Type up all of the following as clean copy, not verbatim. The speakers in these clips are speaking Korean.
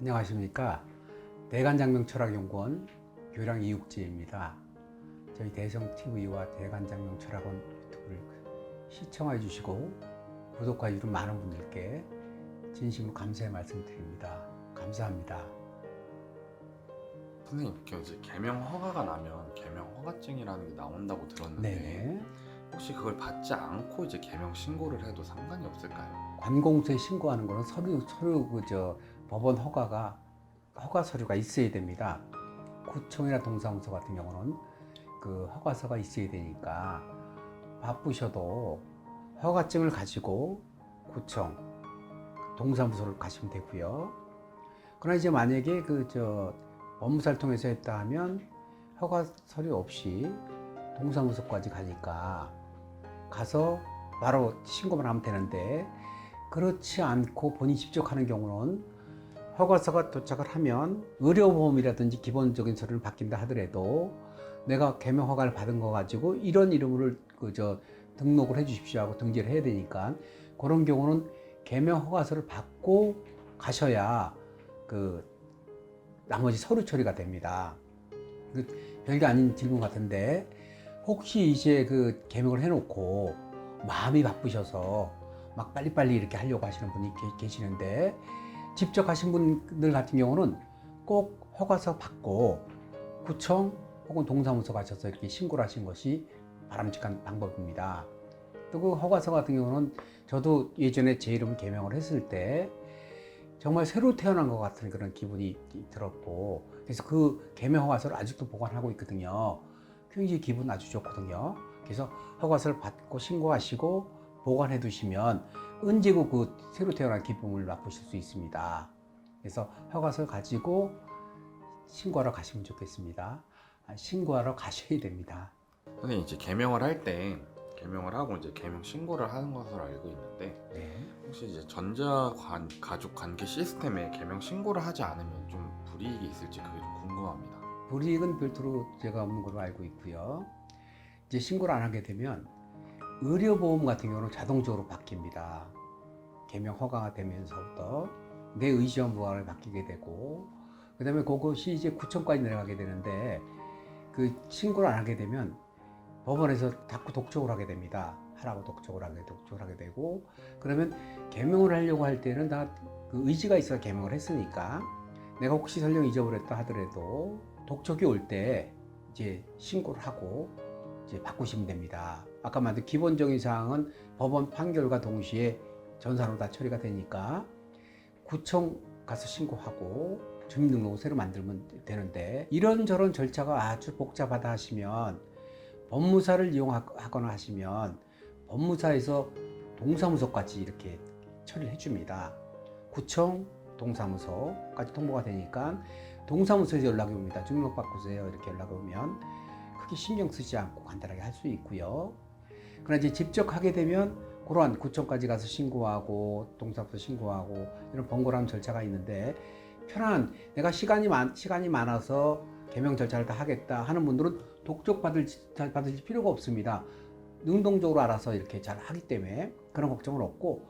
안녕하십니까. 대간장명철학연구원 교장 이육재입니다. 저희 대성TV와 대간장명철학원 유튜브를 시청해 주시고 구독해 주신 많은 분들께 진심으로 감사의 말씀 드립니다. 감사합니다. 선생님, 이제 개명 허가가 나면 개명 허가증이라는 게 나온다고 들었는데 네네. 혹시 그걸 받지 않고 이제 개명 신고를 해도 상관이 없을까요? 관공서에 신고하는 거는 법원 허가 서류가 있어야 됩니다. 구청이나 동사무소 같은 경우는 그 허가서가 있어야 되니까 바쁘셔도 허가증을 가지고 구청, 동사무소를 가시면 되고요. 그러나 이제 만약에 법무사를 통해서 했다 하면 허가 서류 없이 동사무소까지 가니까 가서 바로 신고만 하면 되는데, 그렇지 않고 본인이 직접 하는 경우는 허가서가 도착을 하면 의료보험이라든지 기본적인 서류를 받긴다 하더라도 내가 개명 허가를 받은 거 가지고 이런 이름을 등록을 해 주십시오 하고 등재를 해야 되니까, 그런 경우는 개명 허가서를 받고 가셔야 나머지 서류 처리가 됩니다. 별게 아닌 질문 같은데, 혹시 이제 개명을 해놓고 마음이 바쁘셔서 막 빨리빨리 이렇게 하려고 하시는 분이 계시는데, 직접 하신 분들 같은 경우는 꼭 허가서 받고 구청 혹은 동사무소 가셔서 이렇게 신고를 하신 것이 바람직한 방법입니다. 또 그 허가서 같은 경우는 저도 예전에 제 이름 개명을 했을 때 정말 새로 태어난 것 같은 그런 기분이 들었고, 그래서 그 개명 허가서를 아직도 보관하고 있거든요. 굉장히 기분 아주 좋거든요. 그래서 허가서를 받고 신고하시고 보관해 두시면 언제고 그 새로 태어난 기쁨을 맛보실 수 있습니다. 그래서 허가서를 가지고 신고하러 가시면 좋겠습니다. 신고하러 가셔야 됩니다. 선생님, 이제 개명을 할 때 개명을 하고 이제 개명 신고를 하는 것으로 알고 있는데 네. 혹시 이제 가족 관계 시스템에 개명 신고를 하지 않으면 좀 불이익이 있을지 그게 좀 궁금합니다. 불이익은 별도로 제가 없는 걸로 알고 있고요. 이제 신고를 안 하게 되면 의료보험 같은 경우는 자동적으로 바뀝니다. 개명 허가가 되면서부터 내 의지와 무관하게 바뀌게 되고, 그 다음에 그것이 이제 구청까지 내려가게 되는데, 그 신고를 안 하게 되면 법원에서 자꾸 독촉을 하게 됩니다. 하라고 독촉을 하게 되고, 그러면 개명을 하려고 할 때는 다 그 의지가 있어 개명을 했으니까, 내가 혹시 설령 잊어버렸다 하더라도 독촉이 올 때 이제 신고를 하고 이제 바꾸시면 됩니다. 아까 말한 기본적인 사항은 법원 판결과 동시에 전산으로 다 처리가 되니까 구청 가서 신고하고 주민등록을 새로 만들면 되는데, 이런저런 절차가 아주 복잡하다 하시면 법무사를 이용하거나 하시면 법무사에서 동사무소까지 이렇게 처리를 해줍니다. 구청, 동사무소까지 통보가 되니까 동사무소에서 연락이 옵니다. 주민등록 바꾸세요 이렇게 연락이 오면 크게 신경 쓰지 않고 간단하게 할 수 있고요. 그러나 이제 직접 하게 되면 그러한 구청까지 가서 신고하고 동사무소 신고하고 이런 번거로운 절차가 있는데, 편한 내가 시간이 많아서 개명 절차를 다 하겠다 하는 분들은 독촉 받을 필요가 없습니다. 능동적으로 알아서 이렇게 잘 하기 때문에 그런 걱정은 없고,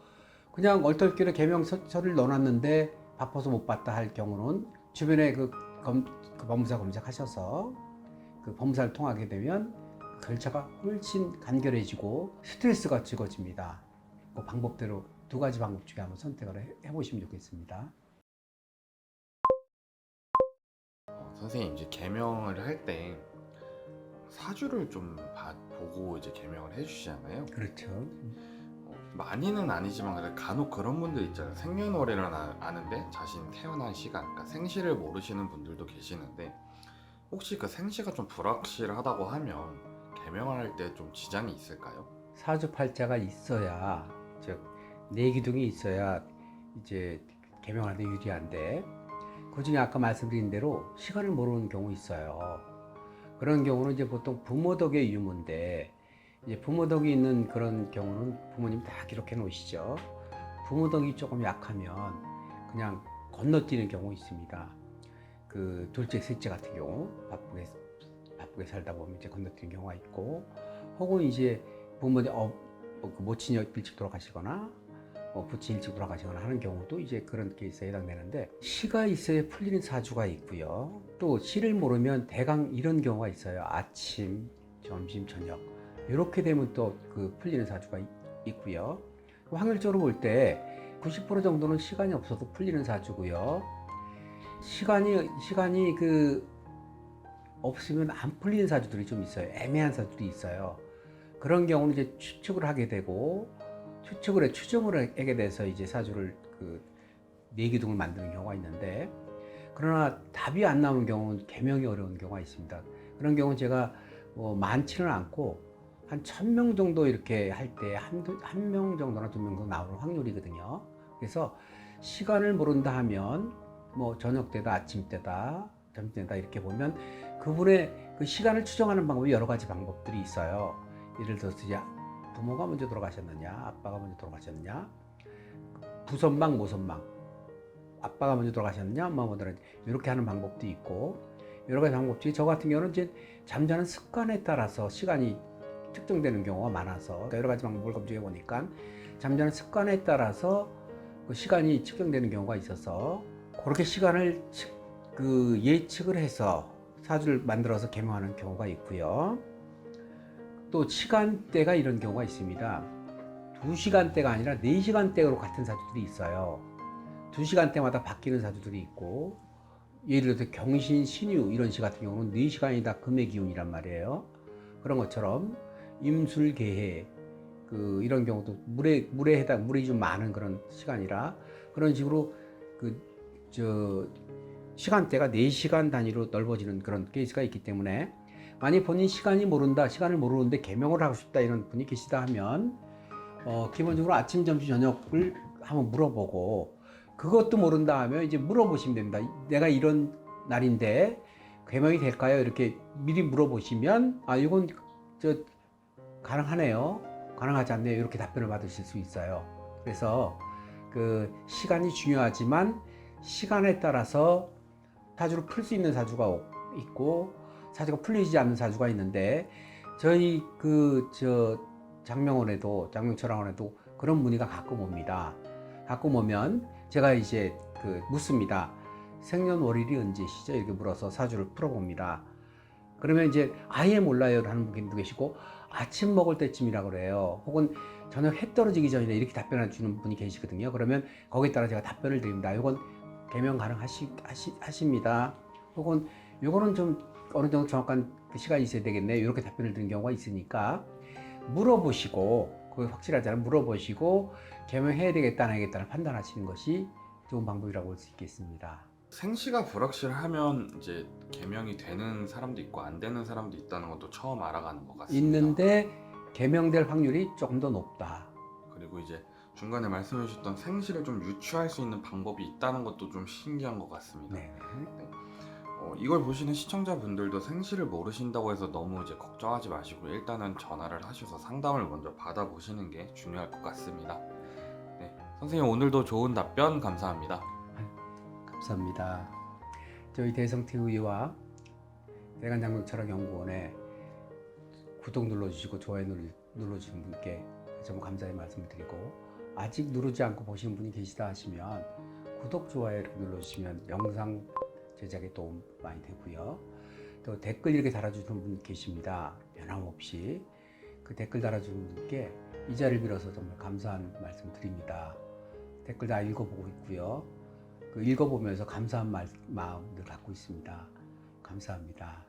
그냥 얼떨결에 개명 서류를 넣어놨는데 바빠서 못 봤다 할 경우는 주변에 법무사 검색하셔서 그 법무사를 통하게 되면 절차가 훨씬 간결해지고 스트레스가 적어집니다. 그 방법대로 두 가지 방법 중에 한번 선택을 해보시면 좋겠습니다. 선생님, 이제 개명을 할 때 사주를 좀 보고 이제 개명을 해주시잖아요. 그렇죠. 많이는 아니지만 그래도 간혹 그런 분들 있잖아요. 생년월일은 아는데 자신 태어난 시간, 그러니까 생시를 모르시는 분들도 계시는데 혹시 그 생시가 좀 불확실하다고 하면 개명을 할 때 좀 지장이 있을까요? 사주팔자가 있어야, 즉 내기둥이 있어야 이제 개명하는 데 유리한데, 그 중에 아까 말씀드린 대로 시간을 모르는 경우 있어요. 그런 경우는 이제 보통 부모덕의 유무인데, 이제 부모덕이 있는 그런 경우는 부모님 다 기록해 놓으시죠. 부모덕이 조금 약하면 그냥 건너뛰는 경우 있습니다. 그 둘째, 셋째 같은 경우 바쁘게 살다 보면 이제 건너뛰는 경우가 있고, 혹은 이제 부모님 모친이 일찍 돌아가시거나 부친 일찍 돌아가시거나 하는 경우도 이제 그런 케이스에 해당되는데, 시가 있어야 풀리는 사주가 있고요. 또 시를 모르면 대강 이런 경우가 있어요. 아침, 점심, 저녁 이렇게 되면 또 그 풀리는 사주가 있고요. 확률적으로 볼 때 90% 정도는 시간이 없어도 풀리는 사주고요. 시간이 그 없으면 안 풀리는 사주들이 좀 있어요. 애매한 사주들이 있어요. 그런 경우는 이제 추측을 하게 되고, 추정을 하게 돼서 이제 사주를 그 내기둥을 만드는 경우가 있는데, 그러나 답이 안 나오는 경우는 개명이 어려운 경우가 있습니다. 그런 경우는 제가 많지는 않고 한 1000명 정도 이렇게 할 때 한 명 정도나 2명 정도 나오는 확률이거든요. 그래서 시간을 모른다 하면 뭐 저녁 때다, 아침 때다, 점심 때다 이렇게 보면 그분의 그 시간을 추정하는 방법이 여러 가지 방법들이 있어요. 예를 들어서 이제 부모가 먼저 돌아가셨느냐, 아빠가 먼저 돌아가셨느냐, 부선방, 모선방, 아빠가 먼저 돌아가셨느냐, 엄마가 먼저 돌아가셨느냐, 이렇게 하는 방법도 있고, 여러 가지 방법 중에 저 같은 경우는 이제 잠자는 습관에 따라서 시간이 특정되는 경우가 많아서 여러 가지 방법을 검증해 보니까 잠자는 습관에 따라서 그 시간이 측정되는 경우가 있어서 그렇게 시간을 예측을 해서 사주를 만들어서 개명하는 경우가 있고요. 또 시간대가 이런 경우가 있습니다. 2시간대가 아니라 4시간대로 같은 사주들이 있어요. 2시간대마다 바뀌는 사주들이 있고, 예를 들어서 경신, 신유 이런 시 같은 경우는 4시간이 다 금의 기운이란 말이에요. 그런 것처럼 임술, 개해 이런 경우도 물이 좀 많은 그런 시간이라 그런 식으로 시간대가 4시간 단위로 넓어지는 그런 케이스가 있기 때문에, 만약 본인 시간을 모르는데 개명을 하고 싶다 이런 분이 계시다 하면 기본적으로 아침, 점심, 저녁을 한번 물어보고, 그것도 모른다 하면 이제 물어보시면 됩니다. 내가 이런 날인데 개명이 될까요? 이렇게 미리 물어보시면 이건 가능하네요, 가능하지 않네요, 이렇게 답변을 받으실 수 있어요. 그래서 그 시간이 중요하지만 시간에 따라서 사주를 풀 수 있는 사주가 있고 사주가 풀리지 않는 사주가 있는데, 저희 장명철학원에도 그런 문의가 가끔 옵니다. 가끔 오면 제가 이제 묻습니다. 생년월일이 언제시죠? 이렇게 물어서 사주를 풀어봅니다. 그러면 이제 아예 몰라요 하는 분도 계시고, 아침 먹을 때쯤이라 그래요. 혹은 저녁 해 떨어지기 전이다 이렇게 답변을 주는 분이 계시거든요. 그러면 거기에 따라 제가 답변을 드립니다. 이건 개명 가능하십니다. 혹은 요거는 좀 어느 정도 정확한 시간이 있어야 되겠네, 이렇게 답변을 드리는 경우가 있으니까 물어보시고, 그게 확실하지 않으면 물어보시고 개명해야 되겠다 안 하겠다를 판단하시는 것이 좋은 방법이라고 볼 수 있겠습니다. 생시가 불확실하면 이제 개명이 되는 사람도 있고 안 되는 사람도 있다는 것도 처음 알아가는 것 같습니다. 있는데 개명될 확률이 조금 더 높다. 그리고 이제 중간에 말씀해 주셨던 생시를 좀 유추할 수 있는 방법이 있다는 것도 좀 신기한 것 같습니다. 네. 이걸 보시는 시청자분들도 생시를 모르신다고 해서 너무 이제 걱정하지 마시고 일단은 전화를 하셔서 상담을 먼저 받아보시는 게 중요할 것 같습니다. 네, 선생님 오늘도 좋은 답변 감사합니다. 감사합니다. 저희 대성TV와 대간장명철학연구원에 구독 눌러주시고 좋아요 눌러주신 분께 정말 감사의 말씀을 드리고, 아직 누르지 않고 보시는 분이 계시다 하시면 구독, 좋아요 이렇게 눌러주시면 영상 제작에 도움 많이 되고요. 또 댓글 이렇게 달아주시는 분 계십니다. 변함없이 그 댓글 달아주는 분께 이 자리를 빌어서 정말 감사한 말씀 드립니다. 댓글 다 읽어보고 있고요. 읽어보면서 감사한 마음을 갖고 있습니다. 감사합니다.